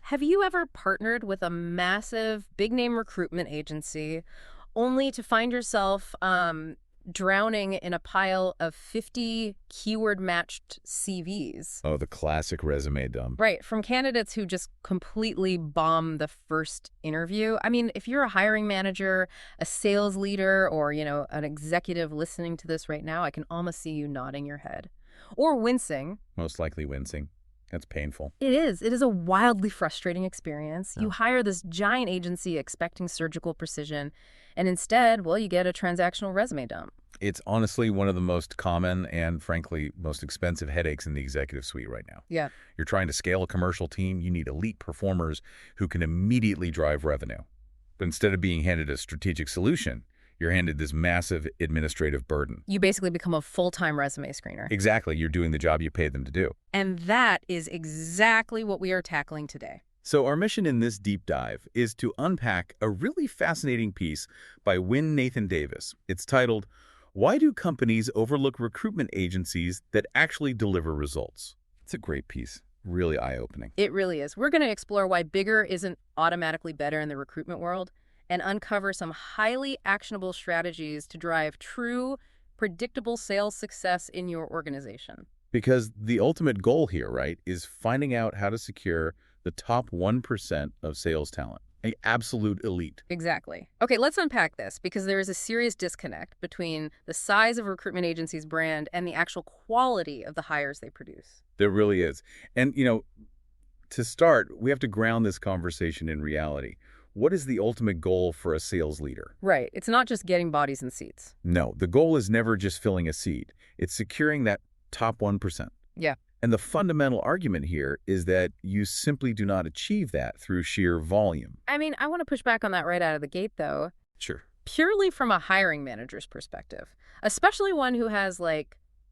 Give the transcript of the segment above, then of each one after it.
Have you ever partnered with a massive, big-name recruitment agency only to find yourself drowning in a pile of 50 keyword-matched CVs? Oh, the classic resume dump. Right, from candidates who just completely bomb the first interview. I mean, if you're a hiring manager, a sales leader, or, an executive listening to this right now, I can almost see you nodding your head. Or wincing. Most likely wincing. That's painful. It is. It is a wildly frustrating experience. You Yeah. hire this giant agency expecting surgical precision, and instead, well, you get a transactional resume dump. It's honestly one of the most common and, frankly, most expensive headaches in the executive suite right now. Yeah. You're trying to scale a commercial team, you need elite performers who can immediately drive revenue. But instead of being handed a strategic solution, you're handed this massive administrative burden. You basically become a full-time resume screener. Exactly, you're doing the job you paid them to do. And that is exactly what we are tackling today. So our mission in this deep dive is to unpack a really fascinating piece by Wynne Nathan Davis. It's titled, "Why Do Companies Overlook Recruitment Agencies That Actually Deliver Results?" It's a great piece, really eye-opening. It really is. We're going to explore why bigger isn't automatically better in the recruitment world and uncover some highly actionable strategies to drive true, predictable sales success in your organization. Because the ultimate goal here, right, is finding out how to secure the top 1% of sales talent, an absolute elite. Exactly. Okay, let's unpack this because there is a serious disconnect between the size of a recruitment agency's brand and the actual quality of the hires they produce. There really is. And, to start, we have to ground this conversation in reality. What is the ultimate goal for a sales leader? Right. It's not just getting bodies in seats. No, the goal is never just filling a seat. It's securing that top 1%. Yeah. And the fundamental argument here is that you simply do not achieve that through sheer volume. I mean, I want to push back on that right out of the gate, though, Sure. purely from a hiring manager's perspective, especially one who has,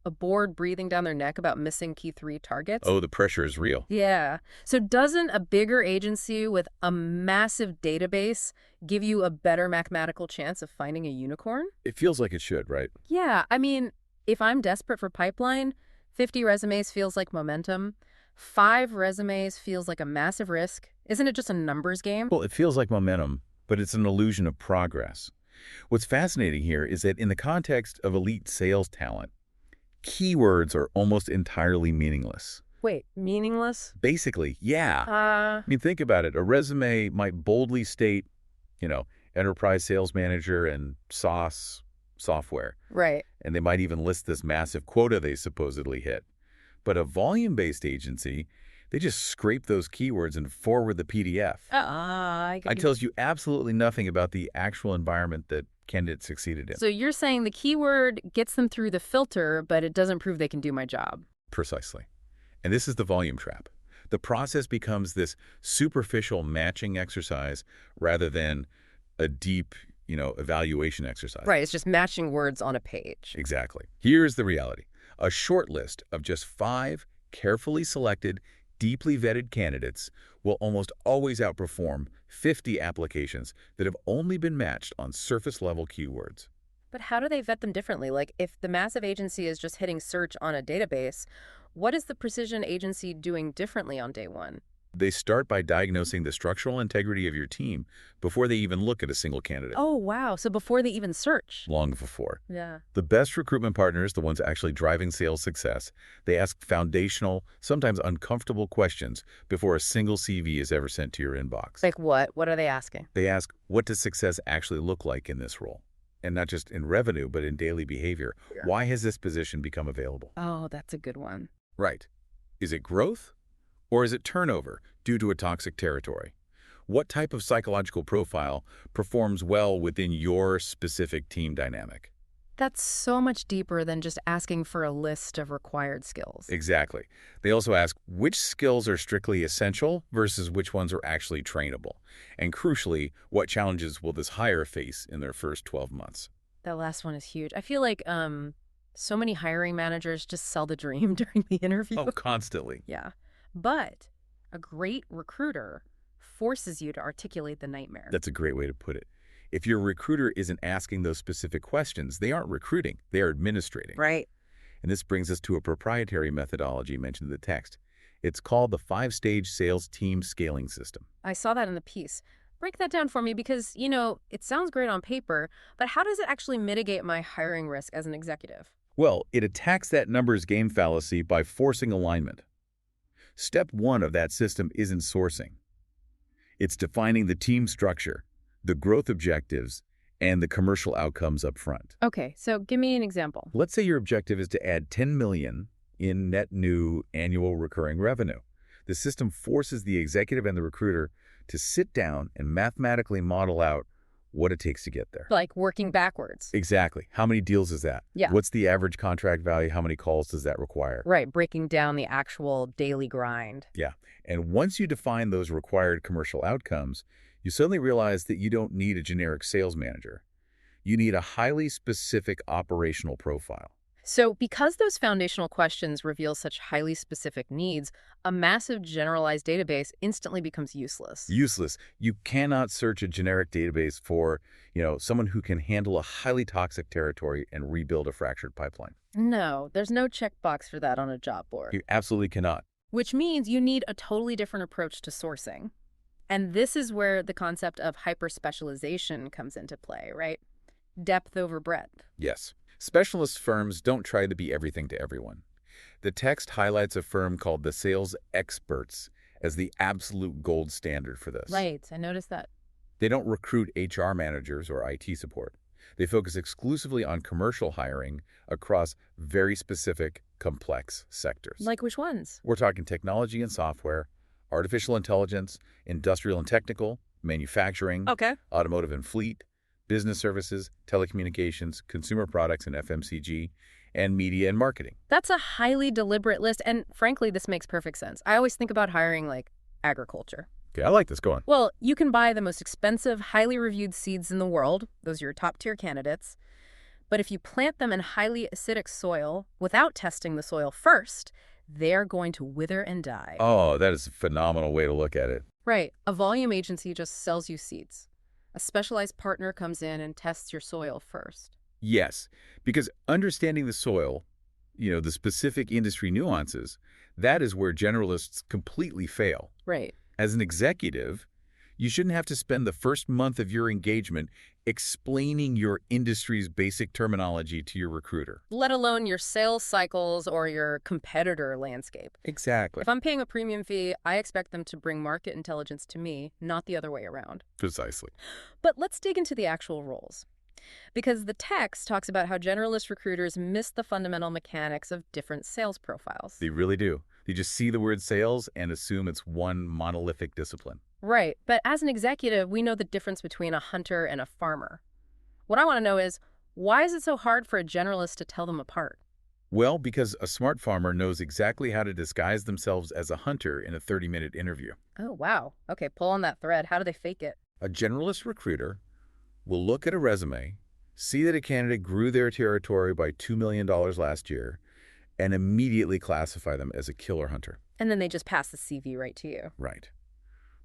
a board breathing down their neck about missing key 3 targets. Oh, the pressure is real. Yeah. So doesn't a bigger agency with a massive database give you a better mathematical chance of finding a unicorn? It feels like it should, right? Yeah. I mean, if I'm desperate for pipeline, 50 resumes feels like momentum. 5 resumes feels like a massive risk. Isn't it just a numbers game? Well, it feels like momentum, but it's an illusion of progress. What's fascinating here is that in the context of elite sales talent, keywords are almost entirely meaningless. Wait, meaningless? Basically, yeah. I mean, think about it. A resume might boldly state, enterprise sales manager and SaaS software. Right. And they might even list this massive quota they supposedly hit. But a volume-based agency, they just scrape those keywords and forward the PDF. It tells you absolutely nothing about the actual environment that candidates succeeded in. So you're saying the keyword gets them through the filter, but it doesn't prove they can do my job. Precisely. And this is the volume trap. The process becomes this superficial matching exercise rather than a deep, evaluation exercise. Right, it's just matching words on a page. Exactly. Here's the reality. A short list of just 5 carefully selected, deeply vetted candidates will almost always outperform 50 applications that have only been matched on surface-level keywords. But how do they vet them differently? Like, if the massive agency is just hitting search on a database, what is the precision agency doing differently on day one? They start by diagnosing the structural integrity of your team before they even look at a single candidate. Oh, wow. So before they even search. Long before. Yeah. The best recruitment partners, the ones actually driving sales success, they ask foundational, sometimes uncomfortable questions before a single CV is ever sent to your inbox. Like what? What are they asking? They ask, what does success actually look like in this role? And not just in revenue, but in daily behavior. Yeah. Why has this position become available? Oh, that's a good one. Right. Is it growth? Or is it turnover due to a toxic territory? What type of psychological profile performs well within your specific team dynamic? That's so much deeper than just asking for a list of required skills. Exactly. They also ask which skills are strictly essential versus which ones are actually trainable. And crucially, what challenges will this hire face in their first 12 months? That last one is huge. I feel like so many hiring managers just sell the dream during the interview. Oh, constantly. Yeah. But a great recruiter forces you to articulate the nightmare. That's a great way to put it. If your recruiter isn't asking those specific questions, they aren't recruiting, they are administrating. Right. And this brings us to a proprietary methodology mentioned in the text. It's called the five-stage sales team scaling system. I saw that in the piece. Break that down for me because, it sounds great on paper, but how does it actually mitigate my hiring risk as an executive? Well, it attacks that numbers game fallacy by forcing alignment. Step one of that system isn't sourcing. It's defining the team structure, the growth objectives, and the commercial outcomes up front. Okay, so give me an example. Let's say your objective is to add 10 million in net new annual recurring revenue. The system forces the executive and the recruiter to sit down and mathematically model out what it takes to get there. Like working backwards. Exactly. How many deals is that? Yeah. What's the average contract value? How many calls does that require? Right, breaking down the actual daily grind. Yeah. And once you define those required commercial outcomes, you suddenly realize that you don't need a generic sales manager. You need a highly specific operational profile. So because those foundational questions reveal such highly specific needs, a massive generalized database instantly becomes useless. Useless. You cannot search a generic database for, someone who can handle a highly toxic territory and rebuild a fractured pipeline. No, there's no checkbox for that on a job board. You absolutely cannot. Which means you need a totally different approach to sourcing. And this is where the concept of hyper-specialization comes into play, right? Depth over breadth. Yes. Specialist firms don't try to be everything to everyone. The text highlights a firm called the Sales Experts as the absolute gold standard for this. Right, I noticed that. They don't recruit HR managers or IT support. They focus exclusively on commercial hiring across very specific, complex sectors. Like which ones? We're talking technology and software, artificial intelligence, industrial and technical, manufacturing, Okay. automotive and fleet, business services, telecommunications, consumer products and FMCG, and media and marketing. That's a highly deliberate list, and frankly, this makes perfect sense. I always think about hiring like agriculture. Okay, I like this. Go on. Well, you can buy the most expensive, highly reviewed seeds in the world. Those are your top-tier candidates. But if you plant them in highly acidic soil without testing the soil first, they're going to wither and die. Oh, that is a phenomenal way to look at it. Right. A volume agency just sells you seeds. A specialized partner comes in and tests your soil first. Yes, because understanding the soil, the specific industry nuances, that is where generalists completely fail. Right. As an executive, you shouldn't have to spend the first month of your engagement explaining your industry's basic terminology to your recruiter. Let alone your sales cycles or your competitor landscape. Exactly. If I'm paying a premium fee, I expect them to bring market intelligence to me, not the other way around. Precisely. But let's dig into the actual roles. Because the text talks about how generalist recruiters miss the fundamental mechanics of different sales profiles. They really do. They just see the word sales and assume it's one monolithic discipline. Right, but as an executive, we know the difference between a hunter and a farmer. What I want to know is, why is it so hard for a generalist to tell them apart? Well, because a smart farmer knows exactly how to disguise themselves as a hunter in a 30-minute interview. Oh, wow. Okay, pull on that thread. How do they fake it? A generalist recruiter will look at a resume, see that a candidate grew their territory by $2 million last year, and immediately classify them as a killer hunter. And then they just pass the CV right to you. Right.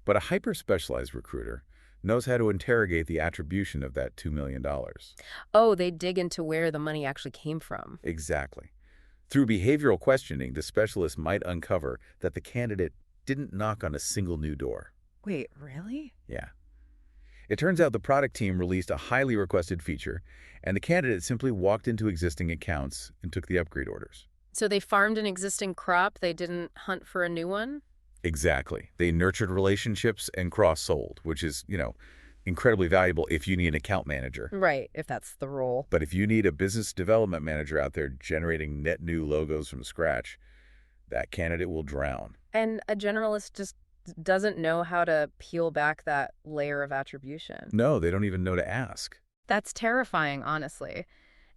But a hyper-specialized recruiter knows how to interrogate the attribution of that $2 million. Oh, they dig into where the money actually came from. Exactly. Through behavioral questioning, the specialist might uncover that the candidate didn't knock on a single new door. Wait, really? Yeah. It turns out the product team released a highly requested feature, and the candidate simply walked into existing accounts and took the upgrade orders. So they farmed an existing crop, they didn't hunt for a new one? Exactly. They nurtured relationships and cross-sold, which is, incredibly valuable if you need an account manager. Right, if that's the role. But if you need a business development manager out there generating net new logos from scratch, that candidate will drown. And a generalist just doesn't know how to peel back that layer of attribution. No, they don't even know to ask. That's terrifying, honestly.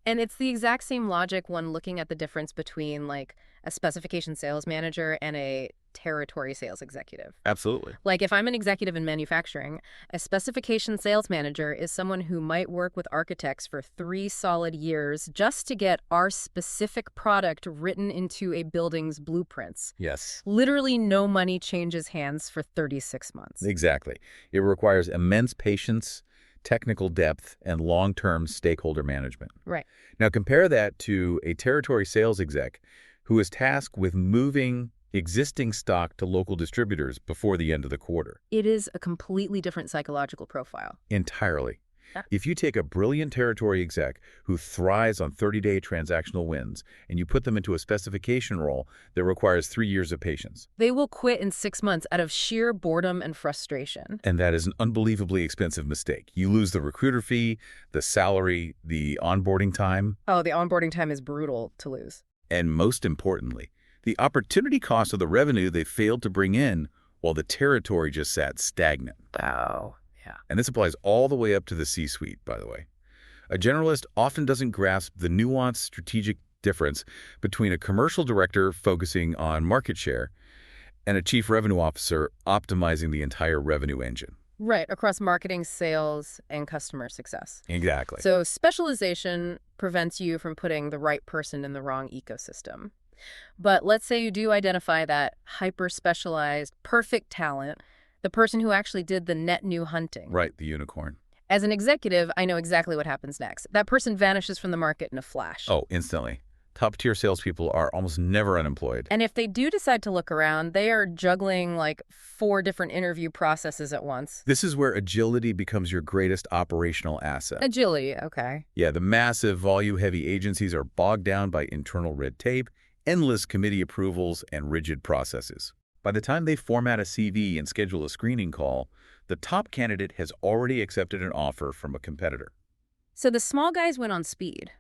And it's the exact same logic when looking at the difference between, like, a specification sales manager and a territory sales executive. Absolutely. Like, if I'm an executive in manufacturing, a specification sales manager is someone who might work with architects for 3 solid years just to get our specific product written into a building's blueprints. Yes. Literally no money changes hands for 36 months. Exactly. It requires immense patience, technical depth, and long-term stakeholder management. Right. Now compare that to a territory sales exec who is tasked with moving existing stock to local distributors before the end of the quarter. It is a completely different psychological profile. Entirely. Yeah. If you take a brilliant territory exec who thrives on 30-day transactional wins and you put them into a specification role that requires 3 years of patience. They will quit in 6 months out of sheer boredom and frustration. And that is an unbelievably expensive mistake. You lose the recruiter fee, the salary, the onboarding time, Oh, the onboarding time is brutal to lose. and most importantly, the opportunity cost of the revenue they failed to bring in while the territory just sat stagnant. Wow. Yeah. And this applies all the way up to the C-suite, by the way. A generalist often doesn't grasp the nuanced strategic difference between a commercial director focusing on market share and a chief revenue officer optimizing the entire revenue engine. Right, across marketing, sales, and customer success. Exactly. So specialization prevents you from putting the right person in the wrong ecosystem. But let's say you do identify that hyper-specialized, perfect talent, the person who actually did the net new hunting. Right, the unicorn. As an executive, I know exactly what happens next. That person vanishes from the market in a flash. Oh, instantly. Top-tier salespeople are almost never unemployed. And if they do decide to look around, they are juggling like 4 different interview processes at once. This is where agility becomes your greatest operational asset. Agility, okay. Yeah, the massive volume-heavy agencies are bogged down by internal red tape, endless committee approvals, and rigid processes. By the time they format a CV and schedule a screening call, the top candidate has already accepted an offer from a competitor. So the small guys win on speed.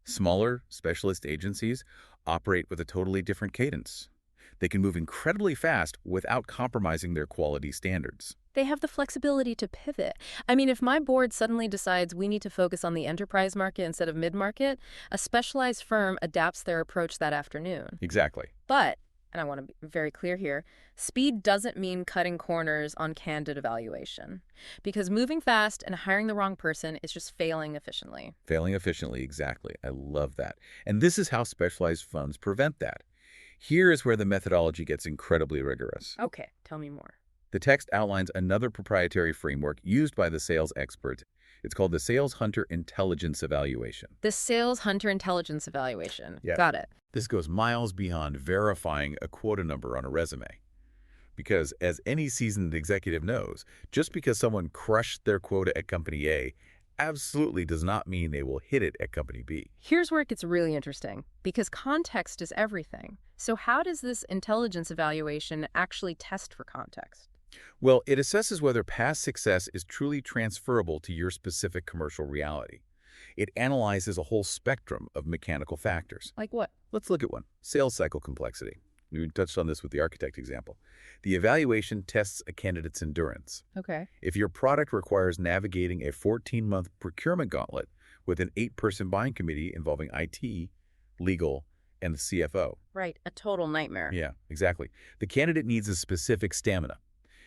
Smaller, specialist agencies operate with a totally different cadence. They can move incredibly fast without compromising their quality standards. They have the flexibility to pivot. I mean, if my board suddenly decides we need to focus on the enterprise market instead of mid-market, a specialized firm adapts their approach that afternoon. Exactly. But, and I want to be very clear here, speed doesn't mean cutting corners on candidate evaluation. Because moving fast and hiring the wrong person is just failing efficiently. Failing efficiently, exactly. I love that. And this is how specialized funds prevent that. Here is where the methodology gets incredibly rigorous. Okay, tell me more. The text outlines another proprietary framework used by the sales experts. It's called the Sales Hunter Intelligence Evaluation. The Sales Hunter Intelligence Evaluation. Yeah. Got it. This goes miles beyond verifying a quota number on a resume. Because as any seasoned executive knows, just because someone crushed their quota at Company A absolutely does not mean they will hit it at Company B. Here's where it gets really interesting, because context is everything. So how does this intelligence evaluation actually test for context? Well, it assesses whether past success is truly transferable to your specific commercial reality. It analyzes a whole spectrum of mechanical factors. Like what? Let's look at one. Sales cycle complexity. We touched on this with the architect example. The evaluation tests a candidate's endurance. Okay. If your product requires navigating a 14-month procurement gauntlet with an 8-person buying committee involving IT, legal, and the CFO. Right, a total nightmare. Yeah, exactly. The candidate needs a specific stamina.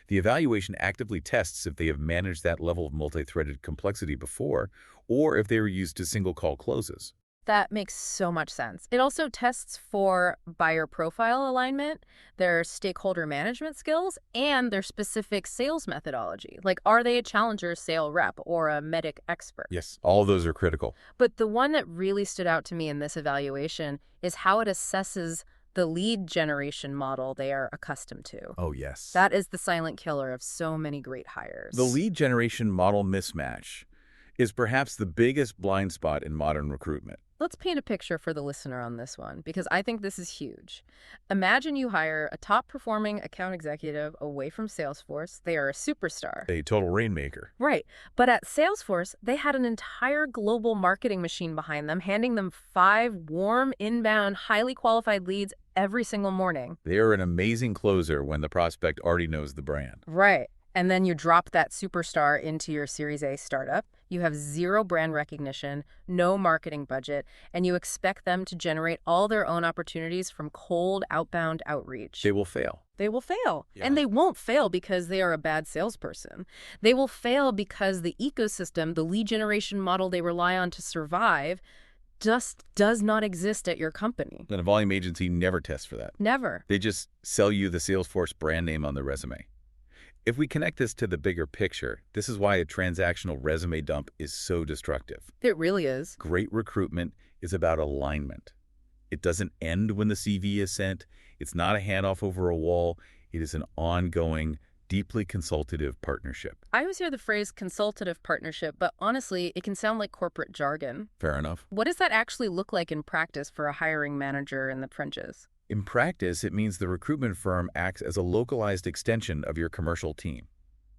The evaluation actively tests if they have managed that level of multi-threaded complexity before, or if they were used to single-call closes. That makes so much sense. It also tests for buyer profile alignment, their stakeholder management skills, and their specific sales methodology. Like, are they a challenger sale rep or a medic expert? Yes, all of those are critical. But the one that really stood out to me in this evaluation is how it assesses the lead generation model they are accustomed to. Oh, yes. That is the silent killer of so many great hires. The lead generation model mismatch is perhaps the biggest blind spot in modern recruitment. Let's paint a picture for the listener on this one, because I think this is huge. Imagine you hire a top-performing account executive away from Salesforce. They are a superstar. A total rainmaker. Right. But at Salesforce, they had an entire global marketing machine behind them, handing them 5 warm, inbound, highly qualified leads every single morning. They are an amazing closer when the prospect already knows the brand. Right. And then you drop that superstar into your Series A startup. You have 0 brand recognition, no marketing budget, and you expect them to generate all their own opportunities from cold outbound outreach. They will fail. They will fail. Yeah. And they won't fail because they are a bad salesperson. They will fail because the ecosystem, the lead generation model they rely on to survive, just does not exist at your company. And a volume agency never tests for that. Never. They just sell you the Salesforce brand name on the resume. If we connect this to the bigger picture, this is why a transactional resume dump is so destructive. It really is. Great recruitment is about alignment. It doesn't end when the CV is sent. It's not a handoff over a wall. It is an ongoing, deeply consultative partnership. I always hear the phrase consultative partnership, but honestly, it can sound like corporate jargon. Fair enough. What does that actually look like in practice for a hiring manager in the trenches? In practice, it means the recruitment firm acts as a localized extension of your commercial team.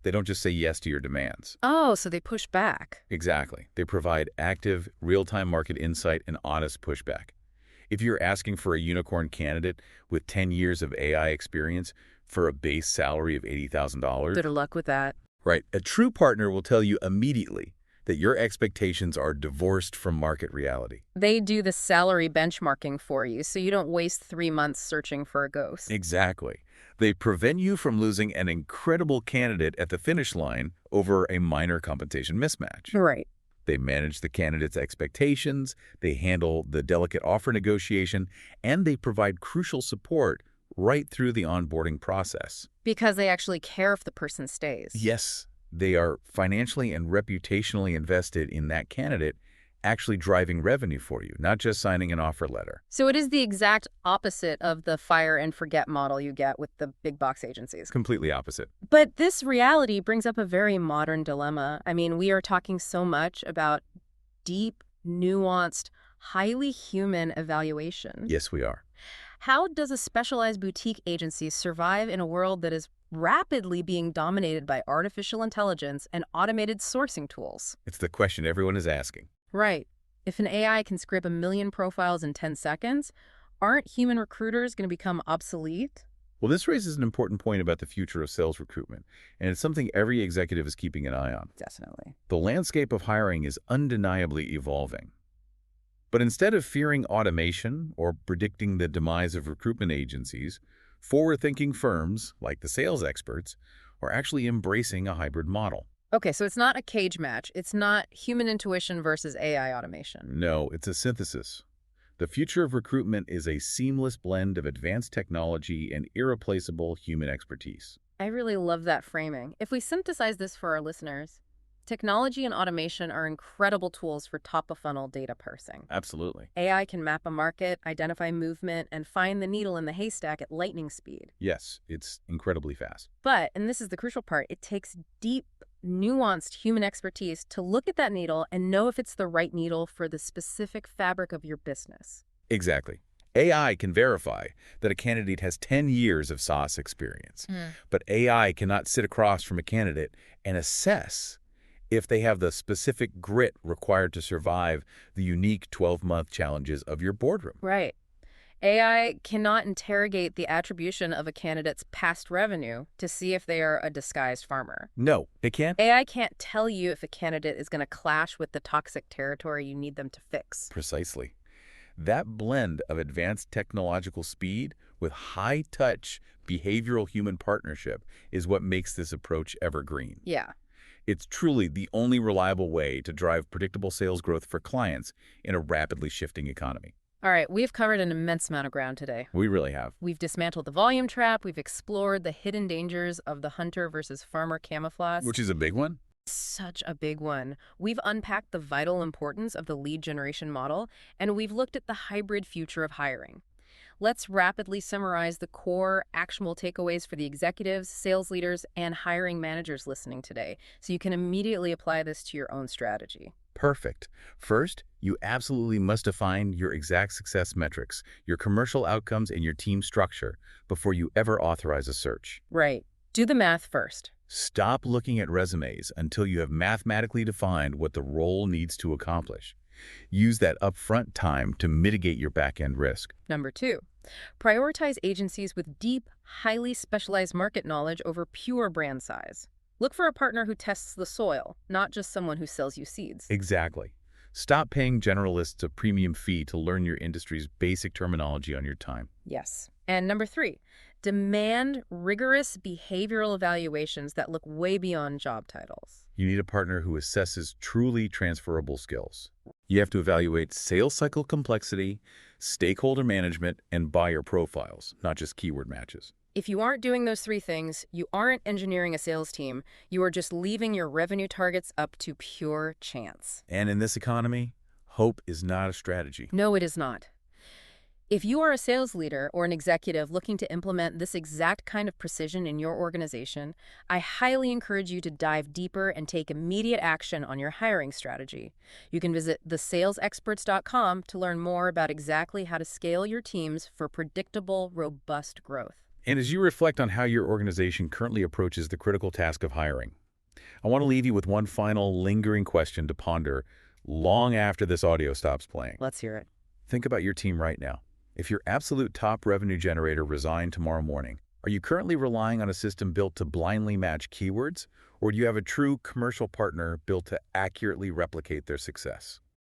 They don't just say yes to your demands. Oh, so they push back. Exactly. They provide active, real-time market insight and honest pushback. If you're asking for a unicorn candidate with 10 years of AI experience for a base salary of $80,000, Good luck with that. right, a true partner will tell you immediately that your expectations are divorced from market reality. They do the salary benchmarking for you, so you don't waste 3 months searching for a ghost. Exactly. They prevent you from losing an incredible candidate at the finish line over a minor compensation mismatch. Right. They manage the candidate's expectations, they handle the delicate offer negotiation, and they provide crucial support right through the onboarding process. Because they actually care if the person stays. Yes, they are financially and reputationally invested in that candidate, actually driving revenue for you, not just signing an offer letter. So it is the exact opposite of the fire and forget model you get with the big box agencies. Completely opposite. But this reality brings up a very modern dilemma. I mean, we are talking so much about deep, nuanced, highly human evaluation. Yes, we are. How does a specialized boutique agency survive in a world that is rapidly being dominated by artificial intelligence and automated sourcing tools? It's the question everyone is asking. Right. If an AI can scrape 1 million profiles in 10 seconds, aren't human recruiters going to become obsolete? Well, this raises an important point about the future of sales recruitment, and it's something every executive is keeping an eye on. Definitely. The landscape of hiring is undeniably evolving. But instead of fearing automation or predicting the demise of recruitment agencies, forward-thinking firms, like the sales experts, are actually embracing a hybrid model. Okay, so it's not a cage match. It's not human intuition versus AI automation. No, it's a synthesis. The future of recruitment is a seamless blend of advanced technology and irreplaceable human expertise. I really love that framing. If we synthesize this for our listeners, technology and automation are incredible tools for top-of-funnel data parsing. Absolutely. AI can map a market, identify movement, and find the needle in the haystack at lightning speed. Yes, it's incredibly fast. But, and this is the crucial part, it takes deep, nuanced human expertise to look at that needle and know if it's the right needle for the specific fabric of your business. Exactly. AI can verify that a candidate has 10 years of SaaS experience, but AI cannot sit across from a candidate and assess if they have the specific grit required to survive the unique 12-month challenges of your boardroom. Right. AI cannot interrogate the attribution of a candidate's past revenue to see if they are a disguised farmer. No, it can't. AI can't tell you if a candidate is going to clash with the toxic territory you need them to fix. Precisely. That blend of advanced technological speed with high-touch behavioral human partnership is what makes this approach evergreen. Yeah. It's truly the only reliable way to drive predictable sales growth for clients in a rapidly shifting economy. All right, we've covered an immense amount of ground today. We really have. We've dismantled the volume trap. We've explored the hidden dangers of the hunter versus farmer camouflage. Which is a big one. Such a big one. We've unpacked the vital importance of the lead generation model, and we've looked at the hybrid future of hiring. Let's rapidly summarize the core, actionable takeaways for the executives, sales leaders, and hiring managers listening today, so you can immediately apply this to your own strategy. Perfect. First, you absolutely must define your exact success metrics, your commercial outcomes, and your team structure before you ever authorize a search. Right. Do the math first. Stop looking at resumes until you have mathematically defined what the role needs to accomplish. Use that upfront time to mitigate your back-end risk. Number 2, prioritize agencies with deep, highly specialized market knowledge over pure brand size. Look for a partner who tests the soil, not just someone who sells you seeds. Exactly. Stop paying generalists a premium fee to learn your industry's basic terminology on your time. Yes. And number 3, demand rigorous behavioral evaluations that look way beyond job titles. You need a partner who assesses truly transferable skills. You have to evaluate sales cycle complexity, stakeholder management, and buyer profiles, not just keyword matches. If you aren't doing those 3 things, you aren't engineering a sales team. You are just leaving your revenue targets up to pure chance. And in this economy, hope is not a strategy. No, it is not. If you are a sales leader or an executive looking to implement this exact kind of precision in your organization, I highly encourage you to dive deeper and take immediate action on your hiring strategy. You can visit thesalesexperts.com to learn more about exactly how to scale your teams for predictable, robust growth. And as you reflect on how your organization currently approaches the critical task of hiring, I want to leave you with one final lingering question to ponder long after this audio stops playing. Let's hear it. Think about your team right now. If your absolute top revenue generator resigned tomorrow morning, are you currently relying on a system built to blindly match keywords, or do you have a true commercial partner built to accurately replicate their success?